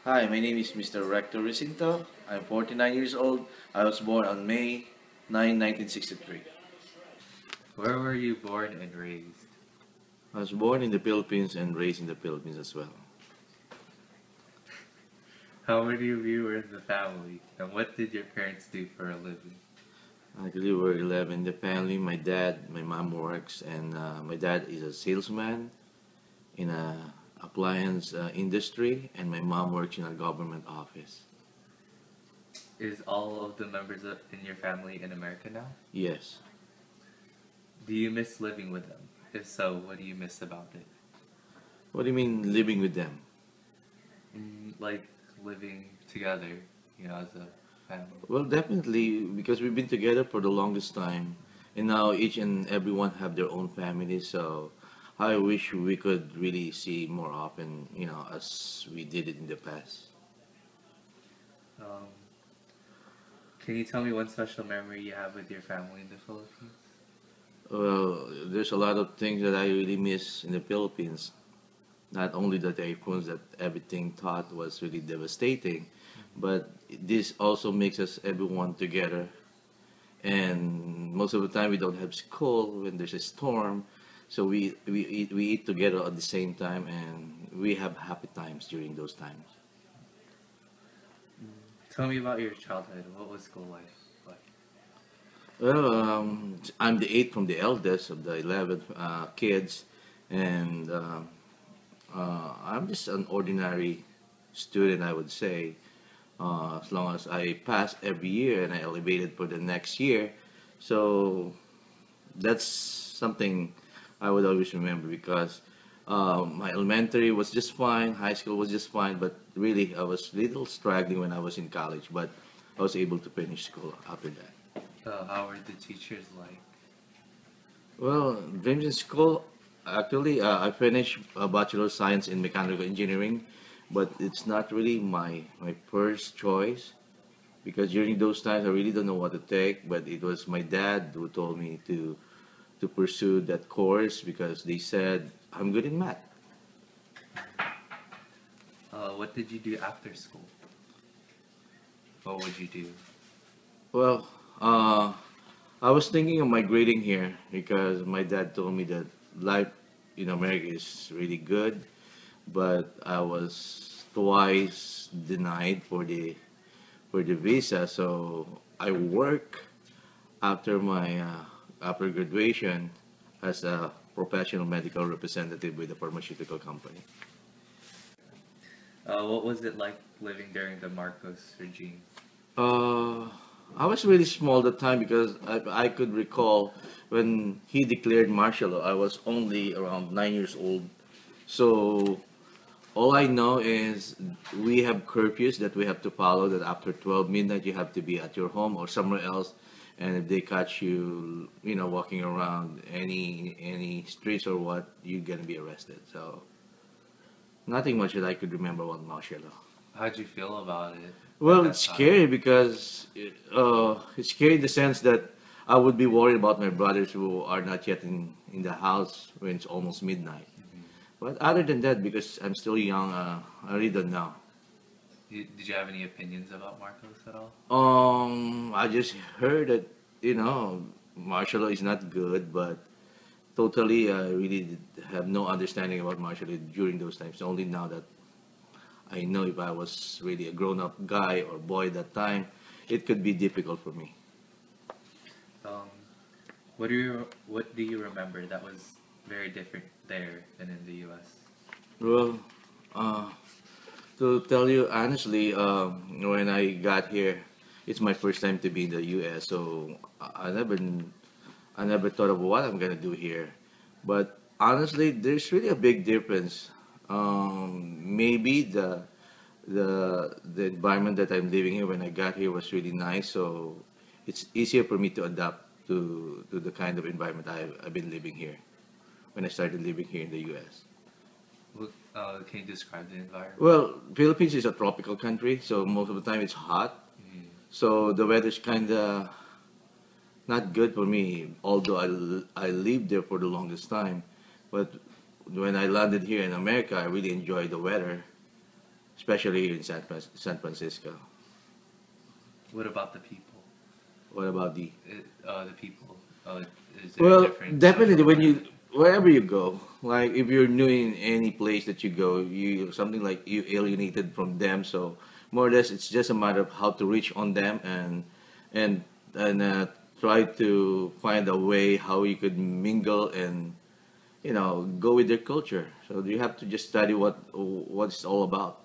Hi, my name is Mr. Rector Recinto. I'm 49 years old. I was born on May 9, 1963. Where were you born and raised? I was born in the Philippines and raised in the Philippines as well. How many of you were in the family? And what did your parents do for a living? Actually, we're 11 in the family. My mom works, and my dad is a salesman in a appliance industry, and my mom works in a government office. Is all of the in your family in America now? Yes. Do you miss living with them? If so, what do you miss about it? What do you mean living with them? Like living together, as a family. Well, definitely, because we've been together for the longest time, and now each and everyone have their own family. So, I wish we could really see more often, as we did it in the past. Um, can you tell me one special memory you have with your family in the Philippines? Well, there's a lot of things that I really miss in the Philippines. Not only the typhoons that everything thought was really devastating, but this also makes us everyone together. And most of the time, we don't have school when there's a storm, so we eat together at the same time, and we have happy times during those times. Tell me about your childhood. What was school life like? Well, I'm the eighth from the eldest of the 11 kids, and I'm just an ordinary student, I would say. As long as I pass every year and I elevated for the next year, so that's something I would always remember because my elementary was just fine, high school was just fine, but really I was little struggling when I was in college, but I was able to finish school after that. How were the teachers like? Well, dreams in school, actually, I finished a Bachelor of Science in Mechanical Engineering, but it's not really my first choice because during those times I really don't know what to take, but it was my dad who told me to pursue that course because they said I'm good in math. What did you do after school? What would you do? Well, uh, I was thinking of migrating here because my dad told me that life in America is really good, but I was twice denied for the visa. So I work after my after graduation as a professional medical representative with a pharmaceutical company. What was it like living during the Marcos regime? Uh, I was really small that time because I could recall when he declared martial law. I was only around 9 years old. So all I know is we have curfews that we have to follow. That after 12 midnight you have to be at your home or somewhere else, and if they catch you, walking around any streets or what, you're gonna be arrested. So nothing much that I could remember about martial law. How'd you feel about it at Well, it's that time? scary because it's scary in the sense that I would be worried about my brothers who are not yet in the house when it's almost midnight. But other than that, because I'm still young, I really don't know. Did you have any opinions about Marcos at all? I just heard that martial law is not good, but totally, I really have no understanding about martial law during those times. Only now that I know if I was really a grown-up guy or boy that time, it could be difficult for me. Um, what do you remember that was very different there than in the U.S.? Well, uh, to tell you honestly, when I got here, it's my first time to be in the U.S. So I never thought of what I'm gonna do here. But honestly, there's really a big difference. Maybe the environment that I'm living here when I got here was really nice, so it's easier for me to adapt to the kind of environment I've been living here when I started living here in the U.S. Can you describe the environment? Well, Philippines is a tropical country, so most of the time it's hot. Mm. So the weather's kind of not good for me, although I lived there for the longest time. But when I landed here in America, I really enjoyed the weather. especially in San Francisco. What about the people? What about The people. Is there a Well, different social definitely when you environment? wherever you go, like if you're new in any place that you go, you something like you alienated from them. So more or less, it's just a matter of how to reach on them and and try to find a way how you could mingle and go with their culture. So you have to just study what it's all about.